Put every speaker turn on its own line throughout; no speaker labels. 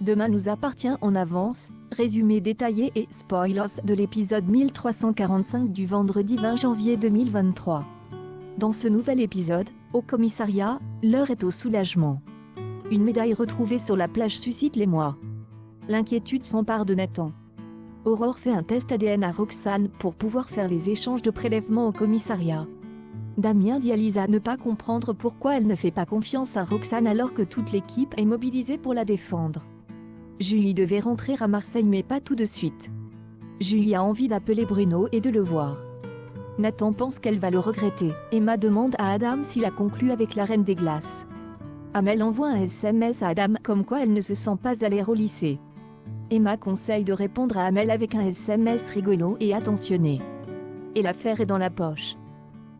Demain nous appartient en avance, résumé détaillé et spoilers de l'épisode 1345 du vendredi 20 janvier 2023. Dans ce nouvel épisode, au commissariat, l'heure est au soulagement. Une médaille retrouvée sur la plage suscite l'émoi. L'inquiétude s'empare de Nathan. Aurore fait un test ADN à Roxane pour pouvoir faire les échanges de prélèvements au commissariat. Damien dit à Lisa ne pas comprendre pourquoi elle ne fait pas confiance à Roxane alors que toute l'équipe est mobilisée pour la défendre. Julie devait rentrer à Marseille mais pas tout de suite. Julie a envie d'appeler Bruno et de le voir. Nathan pense qu'elle va le regretter. Emma demande à Adam s'il a conclu avec la Reine des Glaces. Amel envoie un SMS à Adam comme quoi elle ne se sent pas aller au lycée. Emma conseille de répondre à Amel avec un SMS rigolo et attentionné. Et l'affaire est dans la poche.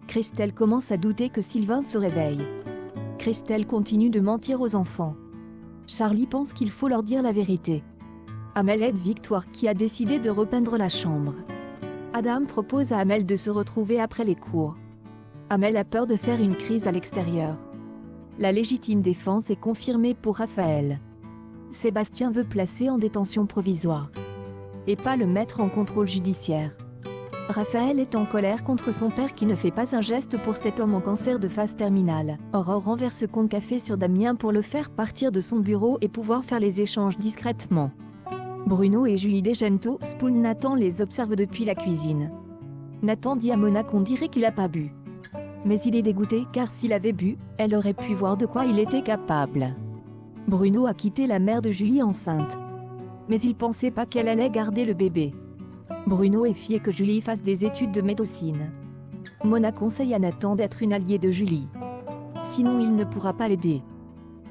Christelle commence à douter que Sylvain se réveille. Christelle continue de mentir aux enfants. Charlie pense qu'il faut leur dire la vérité. Amel aide Victoire qui a décidé de repeindre la chambre. Adam propose à Amel de se retrouver après les cours. Amel a peur de faire une crise à l'extérieur. La légitime défense est confirmée pour Raphaël. Sébastien veut placer en détention provisoire. Et pas le mettre en contrôle judiciaire. Raphaël est en colère contre son père qui ne fait pas un geste pour cet homme en cancer de phase terminale. Aurore renverse compte café sur Damien pour le faire partir de son bureau et pouvoir faire les échanges discrètement. Bruno et Julie déjeunent tôt, Spoon Nathan les observe depuis la cuisine. Nathan dit à Mona qu'on dirait qu'il n'a pas bu. Mais il est dégoûté car s'il avait bu, elle aurait pu voir de quoi il était capable. Bruno a quitté la mère de Julie enceinte. Mais il pensait pas qu'elle allait garder le bébé. Bruno est fier que Julie fasse des études de médecine. Mona conseille à Nathan d'être une alliée de Julie. Sinon il ne pourra pas l'aider.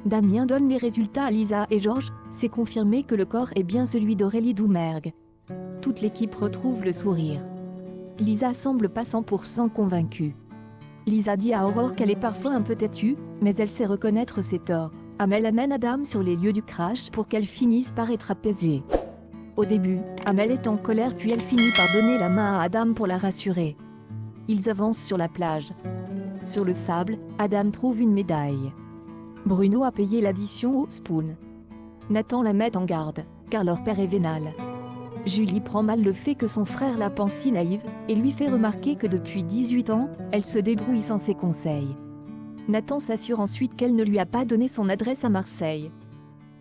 Damien donne les résultats à Lisa et Georges, c'est confirmé que le corps est bien celui d'Aurélie Doumergue. Toute l'équipe retrouve le sourire. Lisa semble pas 100% convaincue. Lisa dit à Aurore qu'elle est parfois un peu têtue, mais elle sait reconnaître ses torts. Amel amène Adam sur les lieux du crash pour qu'elle finisse par être apaisée. Au début, Amel est en colère puis elle finit par donner la main à Adam pour la rassurer. Ils avancent sur la plage. Sur le sable, Adam trouve une médaille. Bruno a payé l'addition au Spoon. Nathan la met en garde, car leur père est vénal. Julie prend mal le fait que son frère la pense si naïve, et lui fait remarquer que depuis 18 ans, elle se débrouille sans ses conseils. Nathan s'assure ensuite qu'elle ne lui a pas donné son adresse à Marseille.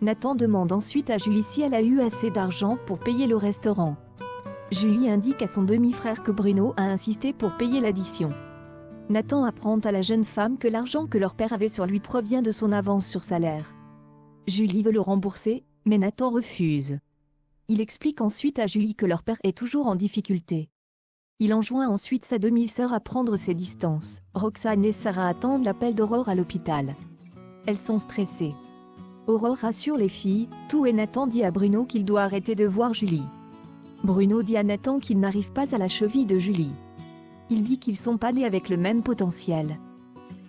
Nathan demande ensuite à Julie si elle a eu assez d'argent pour payer le restaurant. Julie indique à son demi-frère que Bruno a insisté pour payer l'addition. Nathan apprend à la jeune femme que l'argent que leur père avait sur lui provient de son avance sur salaire. Julie veut le rembourser, mais Nathan refuse. Il explique ensuite à Julie que leur père est toujours en difficulté. Il enjoint ensuite sa demi-sœur à prendre ses distances. Roxane et Sarah attendent l'appel d'Aurore à l'hôpital. Elles sont stressées. Aurore rassure les filles, tout et Nathan dit à Bruno qu'il doit arrêter de voir Julie. Bruno dit à Nathan qu'il n'arrive pas à la cheville de Julie. Il dit qu'ils sont pas nés avec le même potentiel.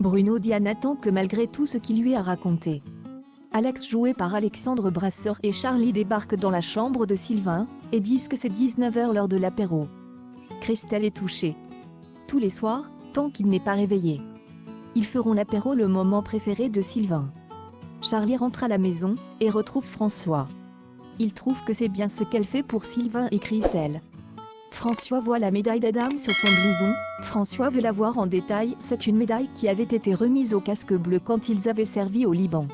Bruno dit à Nathan que malgré tout ce qu'il lui a raconté. Alex joué par Alexandre Brasseur et Charlie débarquent dans la chambre de Sylvain, et disent que c'est 19h l'heure de l'apéro. Christelle est touchée. Tous les soirs, tant qu'il n'est pas réveillé. Ils feront l'apéro le moment préféré de Sylvain. Charlie rentre à la maison, et retrouve François. Il trouve que c'est bien ce qu'elle fait pour Sylvain et Christelle. François voit la médaille d'Adam sur son blouson. François veut la voir en détail, c'est une médaille qui avait été remise au casque bleu quand ils avaient servi au Liban.